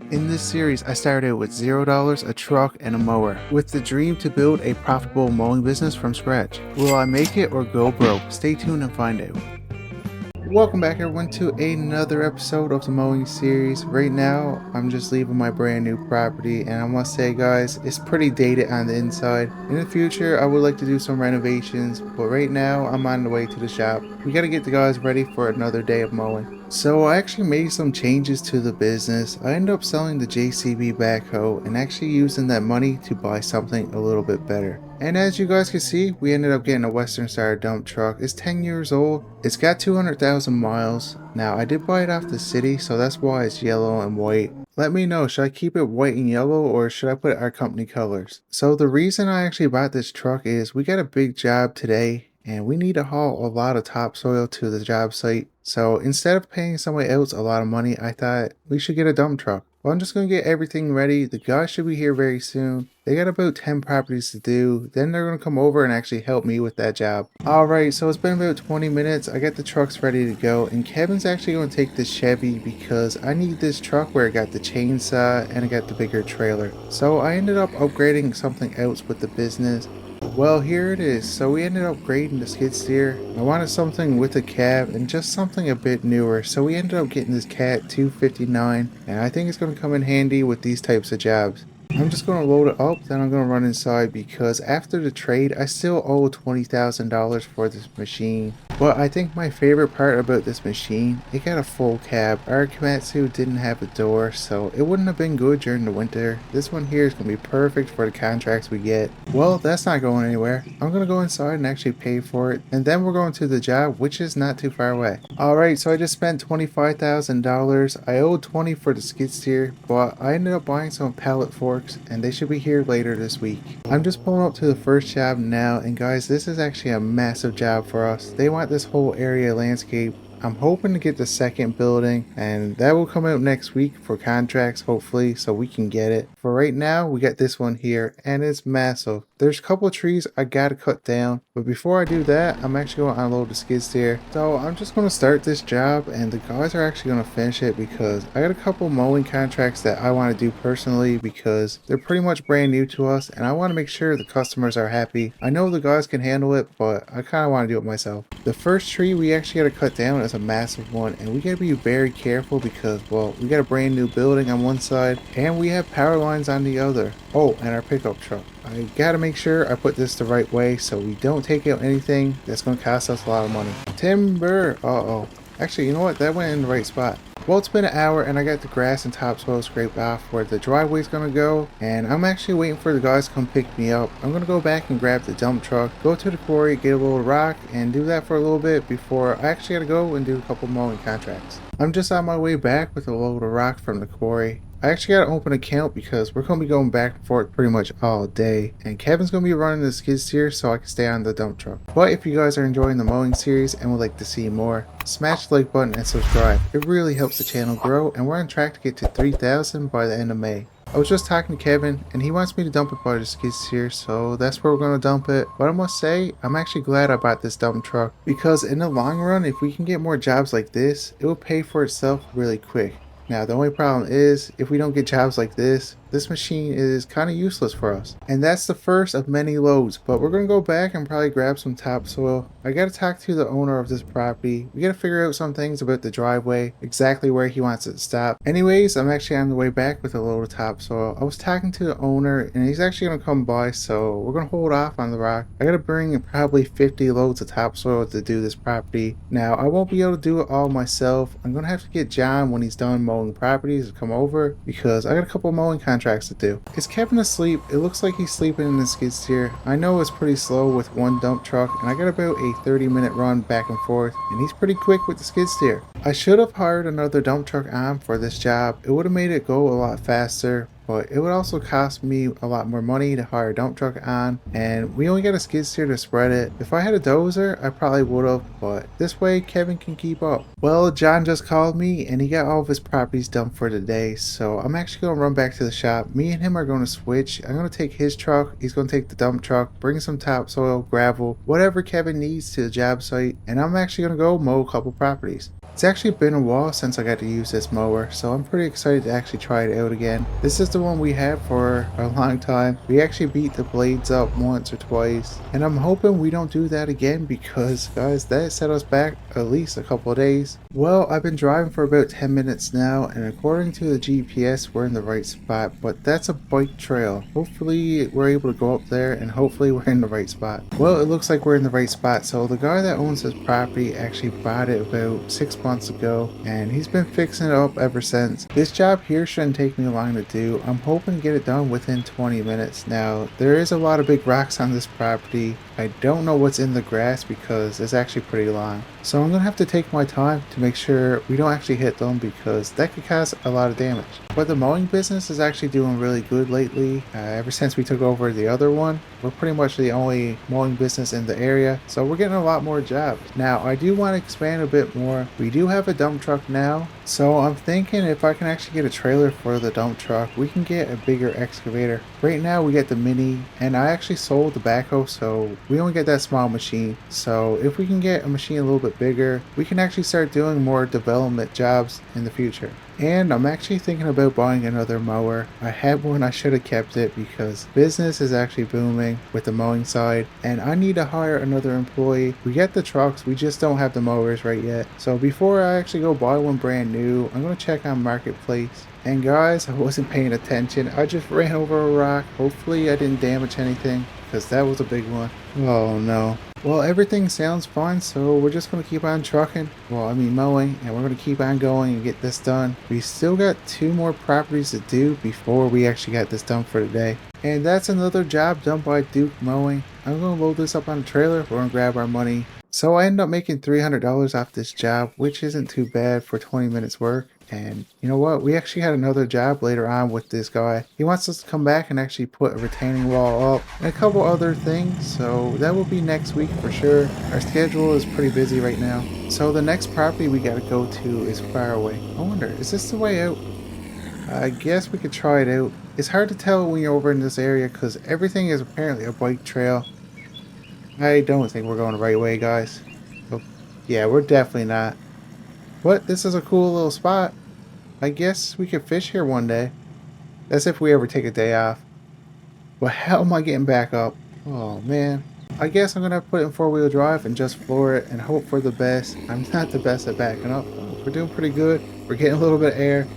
In this series, I started with $0, a truck, and a mower, with the dream to build a profitable mowing business from scratch. Will I make it or go broke? Stay tuned and find out. Welcome back everyone to another episode of the mowing series. Right now, I'm just leaving my brand new property, and I must say guys, it's pretty dated on the inside. In the future, I would like to do some renovations, but right now, I'm on the way to the shop. We gotta get the guys ready for another day of mowing. So I actually made some changes to the business. I ended up selling the JCB backhoe and actually using that money to buy something a little bit better. And as you guys can see, we ended up getting a Western Star dump truck. It's 10 years old. It's got 200,000 miles. Now I did buy it off the city, so that's why it's yellow and white. Let me know, should I keep it white and yellow or should I put our company colors? So the reason I actually bought this truck is we got a big job today and we need to haul a lot of topsoil to the job site. So instead of paying somebody else a lot of money, I thought we should get a dump truck. Well, I'm just going to get everything ready. The guys should be here very soon. They got about 10 properties to do. Then they're going to come over and actually help me with that job. Alright, so it's been about 20 minutes. I got the trucks ready to go. And Kevin's actually going to take the Chevy because I need this truck where it got the chainsaw and it got the bigger trailer. So I ended up upgrading something else with the business. Well, here it is. So we ended up grading the skid steer. I wanted something with a cab and just something a bit newer. So we ended up getting this Cat 259 and I think it's going to come in handy with these types of jobs. I'm just going to load it up, then I'm going to run inside because after the trade, I still owe $20,000 for this machine. But I think my favorite part about this machine, it got a full cab. Our Komatsu didn't have a door, so it wouldn't have been good during the winter. This one here is going to be perfect for the contracts we get. Well, that's not going anywhere. I'm going to go inside and actually pay for it, and then we're going to the job, which is not too far away. Alright, so I just spent $25,000. I owed $20 for the skid steer, but I ended up buying some pallet forks, and they should be here later this week. I'm just pulling up to the first job now, and guys, this is actually a massive job for us. They want this whole area landscape. I'm hoping to get the second building, and that will come out next week for contracts hopefully, so we can get it. For right now, we got this one here and it's massive. There's a couple of trees I gotta cut down, but before I do that, I'm actually going to unload the skid steer. So I'm just going to start this job and the guys are actually going to finish it because I got a couple mowing contracts that I want to do personally because they're pretty much brand new to us and I want to make sure the customers are happy. I know the guys can handle it, but I kind of want to do it myself. The first tree we actually got to cut down is a massive one and we got to be very careful because, well, we got a brand new building on one side and we have power lines on the other. Oh, and our pickup truck. I gotta make sure I put this the right way so we don't take out anything that's gonna cost us a lot of money. Timber! Uh-oh. Actually, you know what? That went in the right spot. Well, it's been an hour and I got the grass and topsoil scraped off where the driveway's gonna go, and I'm actually waiting for the guys to come pick me up. I'm gonna go back and grab the dump truck, go to the quarry, get a little rock, and do that for a little bit before I actually gotta go and do a couple mowing contracts. I'm just on my way back with a load of rock from the quarry. I actually got to open an account because we're going to be going back and forth pretty much all day. And Kevin's going to be running the skid steer so I can stay on the dump truck. But if you guys are enjoying the mowing series and would like to see more, smash the like button and subscribe. It really helps the channel grow and we're on track to get to 3,000 by the end of May. I was just talking to Kevin and he wants me to dump it by the skid steer, so that's where we're going to dump it. But I must say, I'm actually glad I bought this dump truck because in the long run, if we can get more jobs like this, it will pay for itself really quick. Now the only problem is if we don't get jobs like this machine is kind of useless for us. And that's the first of many loads, but we're going to go back and probably grab some topsoil. I got to talk to the owner of this property. We got to figure out some things about the driveway, exactly where he wants it to stop. Anyways, I'm actually on the way back with a load of topsoil. I was talking to the owner and he's actually going to come by, so we're going to hold off on the rock. I got to bring probably 50 loads of topsoil to do this property. Now I won't be able to do it all myself. I'm going to have to get John when he's done mowing properties to come over because I got a couple mowing contracts to do. Is Kevin asleep? It looks like he's sleeping in the skid steer. I know it's pretty slow with one dump truck and I got about a 30-minute run back and forth and he's pretty quick with the skid steer. I should have hired another dump truck on for this job. It would have made it go a lot faster, but it would also cost me a lot more money to hire a dump truck on, and we only got a skid steer to spread it. If I had a dozer, I probably would have, but this way Kevin can keep up. Well, John just called me and he got all of his properties done for the day, so I'm actually going to run back to the shop. Me and him are going to switch. I'm going to take his truck, he's going to take the dump truck, bring some topsoil, gravel, whatever Kevin needs to the job site, and I'm actually going to go mow a couple properties. It's actually been a while since I got to use this mower, so I'm pretty excited to actually try it out again. This is the one we had for a long time. We actually beat the blades up once or twice, and I'm hoping we don't do that again because, guys, that set us back at least a couple of days. Well, I've been driving for about 10 minutes now, and according to the GPS, we're in the right spot, but that's a bike trail. Hopefully, we're able to go up there, and hopefully we're in the right spot. Well, it looks like we're in the right spot, so the guy that owns this property actually bought it about 6 months ago, and he's been fixing it up ever since. This job here shouldn't take me long to do. I'm hoping to get it done within 20 minutes. Now, there is a lot of big rocks on this property. I don't know what's in the grass because it's actually pretty long. So I'm going to have to take my time to make sure we don't actually hit them because that could cause a lot of damage. But the mowing business is actually doing really good lately. Ever since we took over the other one, we're pretty much the only mowing business in the area. So we're getting a lot more jobs. Now, I do want to expand a bit more. We do have a dump truck now. So I'm thinking if I can actually get a trailer for the dump truck, we can get a bigger excavator. Right now we get the mini, and I actually sold the backhoe, so we only get that small machine. So if we can get a machine a little bit bigger, we can actually start doing more development jobs in the future. And I'm actually thinking about buying another mower. I had one, I should have kept it because business is actually booming with the mowing side, and I need to hire another employee. We get the trucks, we just don't have the mowers right yet. So before I actually go buy one brand new, I'm going to check on Marketplace. And guys, I wasn't paying attention. I just ran over a rock. Hopefully I didn't damage anything because that was a big one. Oh no. Well, everything sounds fine, so we're just going to keep on trucking. Well, I mean mowing, and we're going to keep on going and get this done. We still got 2 more properties to do before we actually got this done for today. And that's another job done by Duke Mowing. I'm going to load this up on a trailer. We're going to grab our money. So I ended up making $300 off this job, which isn't too bad for 20 minutes work. And you know what? We actually had another job later on with this guy. He wants us to come back and actually put a retaining wall up and a couple other things. So that will be next week for sure. Our schedule is pretty busy right now. So the next property we got to go to is far away. I wonder, is this the way out? I guess we could try it out. It's hard to tell when you're over in this area because everything is apparently a bike trail. I don't think we're going the right way, guys. Oh, yeah, we're definitely not. But this is a cool little spot. I guess we could fish here one day. That's if we ever take a day off. But how am I getting back up? Oh man. I guess I'm gonna have to put it in 4-wheel drive and just floor it and hope for the best. I'm not the best at backing up. We're doing pretty good. We're getting a little bit of air.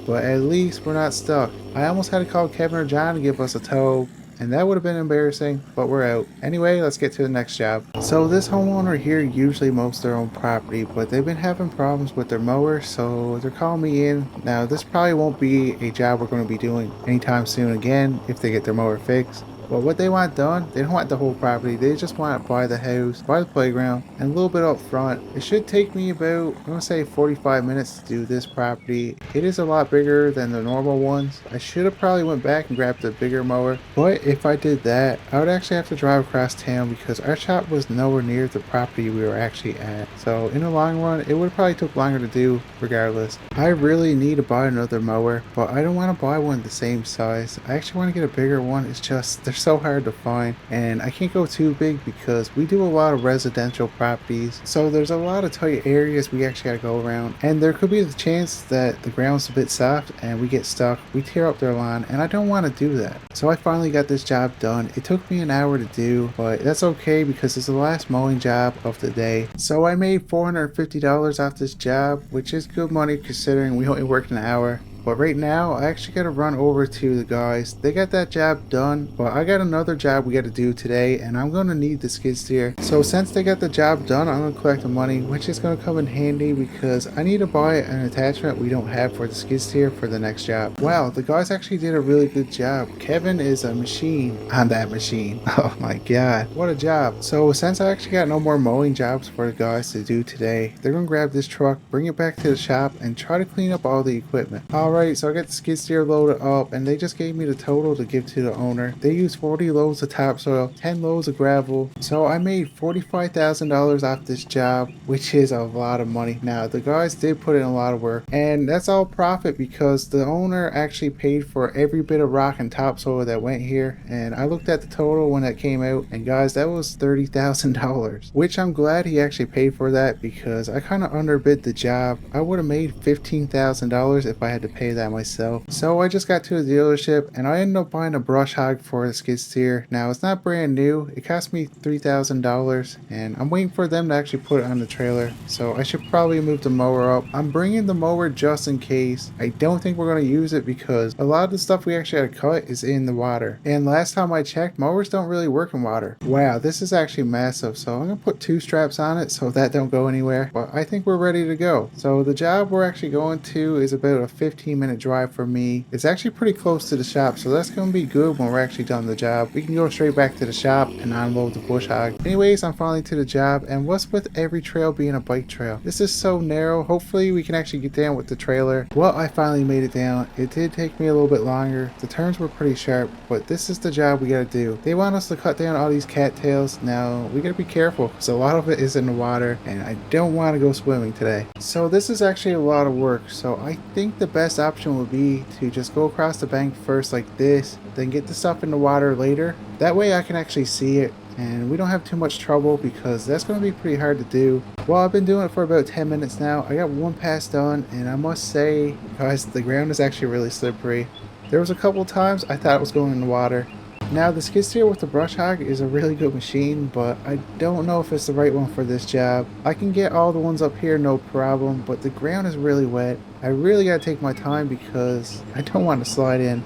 But at least we're not stuck. I almost had to call Kevin or John to give us a tow, and that would have been embarrassing, but we're out. Anyway, let's get to the next job. So this homeowner here usually mows their own property, but they've been having problems with their mower, so they're calling me in. Now this probably won't be a job we're going to be doing anytime soon again if they get their mower fixed. But what they want done, they don't want the whole property, they just want to buy the house, buy the playground, and a little bit up front. It should take me about, I'm going to say 45 minutes to do this property. It is a lot bigger than the normal ones. I should have probably went back and grabbed a bigger mower, but if I did that, I would actually have to drive across town because our shop was nowhere near the property we were actually at. So in the long run, it would probably took longer to do regardless. I really need to buy another mower, but I don't want to buy one the same size. I actually want to get a bigger one. It's just, they're so hard to find, and I can't go too big because we do a lot of residential properties, so there's a lot of tight areas we actually gotta go around, and there could be the chance that the ground's a bit soft and we get stuck, we tear up their lawn, and I don't want to do that. So I finally got this job done. It took me an hour to do, but that's okay because it's the last mowing job of the day. So I made $450 off this job, which is good money considering we only worked an hour. But right now, I actually got to run over to the guys. They got that job done, but I got another job we got to do today, and I'm going to need the skid steer. So since they got the job done, I'm going to collect the money, which is going to come in handy because I need to buy an attachment we don't have for the skid steer for the next job. Wow, the guys actually did a really good job. Kevin is a machine on that machine. Oh my god, what a job. So since I actually got no more mowing jobs for the guys to do today, they're going to grab this truck, bring it back to the shop, and try to clean up all the equipment. Alright. Alright, so I got the skid steer loaded up and they just gave me the total to give to the owner. They used 40 loads of topsoil, 10 loads of gravel. So I made $45,000 off this job, which is a lot of money. Now the guys did put in a lot of work and that's all profit because the owner actually paid for every bit of rock and topsoil that went here. And I looked at the total when that came out and guys, that was $30,000, which I'm glad he actually paid for that because I kind of underbid the job. I would have made $15,000 if I had to pay that myself. So I just got to the dealership and I ended up buying a brush hog for the skid steer. Now it's not brand new. It cost me $3,000 and I'm waiting for them to actually put it on the trailer. So I should probably move the mower up. I'm bringing the mower just in case. I don't think we're going to use it because a lot of the stuff we actually had to cut is in the water. And last time I checked, mowers don't really work in water. Wow, this is actually massive. So I'm going to put 2 straps on it so that don't go anywhere. But I think we're ready to go. So the job we're actually going to is about a 15-minute drive for me. It's actually pretty close to the shop, so that's going to be good when we're actually done the job. We can go straight back to the shop and unload the bush hog. Anyways, I'm finally to the job, and what's with every trail being a bike trail? This is so narrow. Hopefully we can actually get down with the trailer. Well, I finally made it down. It did take me a little bit longer. The turns were pretty sharp, but this is the job we gotta do. They want us to cut down all these cattails. Now we gotta be careful because a lot of it is in the water and I don't want to go swimming today. So this is actually a lot of work, so I think the best option would be to just go across the bank first like this, then get the stuff in the water later. That way I can actually see it and we don't have too much trouble because that's going to be pretty hard to do. Well, I've been doing it for about 10 minutes now. I got one pass done and I must say, guys, the ground is actually really slippery. There was a couple times I thought it was going in the water. Now the skid steer with the brush hog is a really good machine, but I don't know if it's the right one for this job. I can get all the ones up here no problem, but the ground is really wet. I really gotta take my time because I don't want to slide in.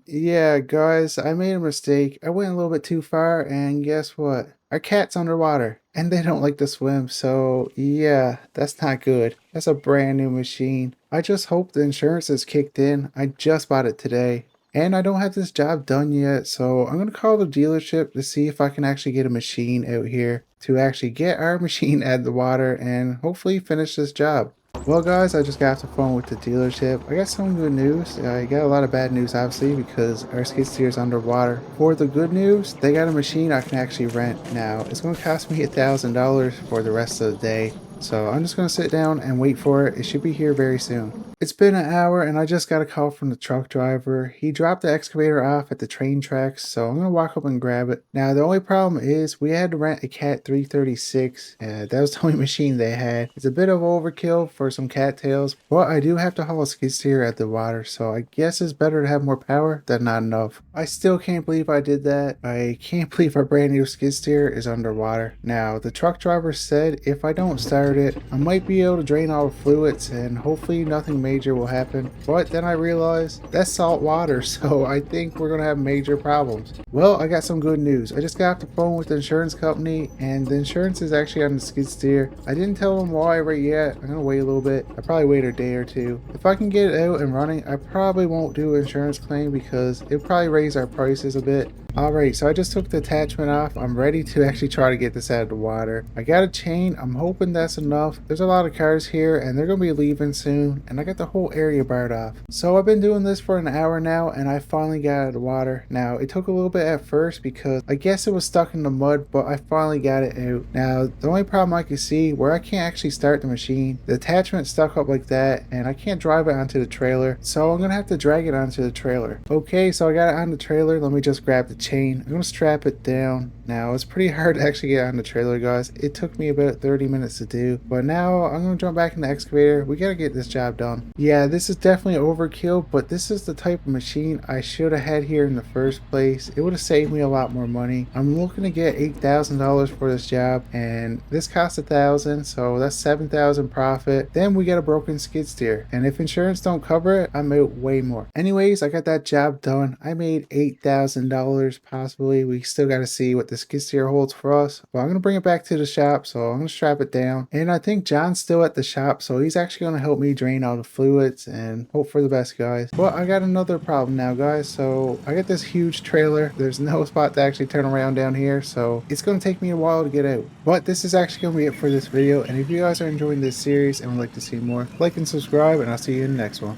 Yeah guys, I made a mistake. I went a little bit too far and guess what? Our cat's underwater and they don't like to swim, so yeah, that's not good. That's a brand new machine. I just hope the insurance is kicked in. I just bought it today. And I don't have this job done yet, so I'm going to call the dealership to see if I can actually get a machine out here to actually get our machine out of the water and hopefully finish this job. Well guys, I just got off the phone with the dealership. I got some good news. I got a lot of bad news obviously because our skid steer is underwater. For the good news, they got a machine I can actually rent. Now, it's going to cost me $1,000 for the rest of the day. So I'm just going to sit down and wait for it. It should be here very soon. It's been an hour and I just got a call from the truck driver. He dropped the excavator off at the train tracks, so I'm going to walk up and grab it. Now the only problem is we had to rent a Cat 336. That was the only machine they had. It's a bit of overkill for some cattails, but I do have to haul a skid steer at the water, so I guess it's better to have more power than not enough. I still can't believe I did that. I can't believe our brand new skid steer is underwater. Now the truck driver said if I don't start it, I might be able to drain all the fluids and hopefully nothing major will happen. But then I realized that's salt water, so I think we're gonna have major problems. Well, I got some good news. I just got off the phone with the insurance company and the insurance is actually on the skid steer. I didn't tell them why right yet. I'm gonna wait a little bit. I'll probably wait a day or two. If I can get it out and running, I probably won't do an insurance claim because it'll probably raise our prices a bit. Alright, so I just took the attachment off. I'm ready to actually try to get this out of the water. I got a chain. I'm hoping that's enough. There's a lot of cars here and they're going to be leaving soon. And I got the whole area barred off. So I've been doing this for an hour now and I finally got out of the water. Now, it took a little bit at first because I guess it was stuck in the mud, but I finally got it out. Now, the only problem I can see where I can't actually start the machine, the attachment stuck up like that and I can't drive it onto the trailer. So I'm going to have to drag it onto the trailer. Okay, so I got it on the trailer. Let me just grab the chain. I'm going to strap it down. Now it's pretty hard to actually get on the trailer, guys. It took me about 30 minutes to do, but now I'm going to jump back in the excavator. We got to get this job done. Yeah, this is definitely overkill, but this is the type of machine I should have had here in the first place. It would have saved me a lot more money. I'm looking to get $8,000 for this job and this cost $1,000, so that's $7,000 profit. Then we got a broken skid steer, and if insurance don't cover it, I'm out way more. Anyways, I got that job done. I made $8,000 possibly. We still got to see what the skid steer holds for us, but I'm going to bring it back to the shop, so I'm going to strap it down. And I think John's still at the shop, so he's actually going to help me drain all the fluids and hope for the best, guys. But I got another problem now, guys. So I got this huge trailer. There's no spot to actually turn around down here, so it's going to take me a while to get out. But this is actually going to be it for this video, and if you guys are enjoying this series and would like to see more, like and subscribe, and I'll see you in the next one.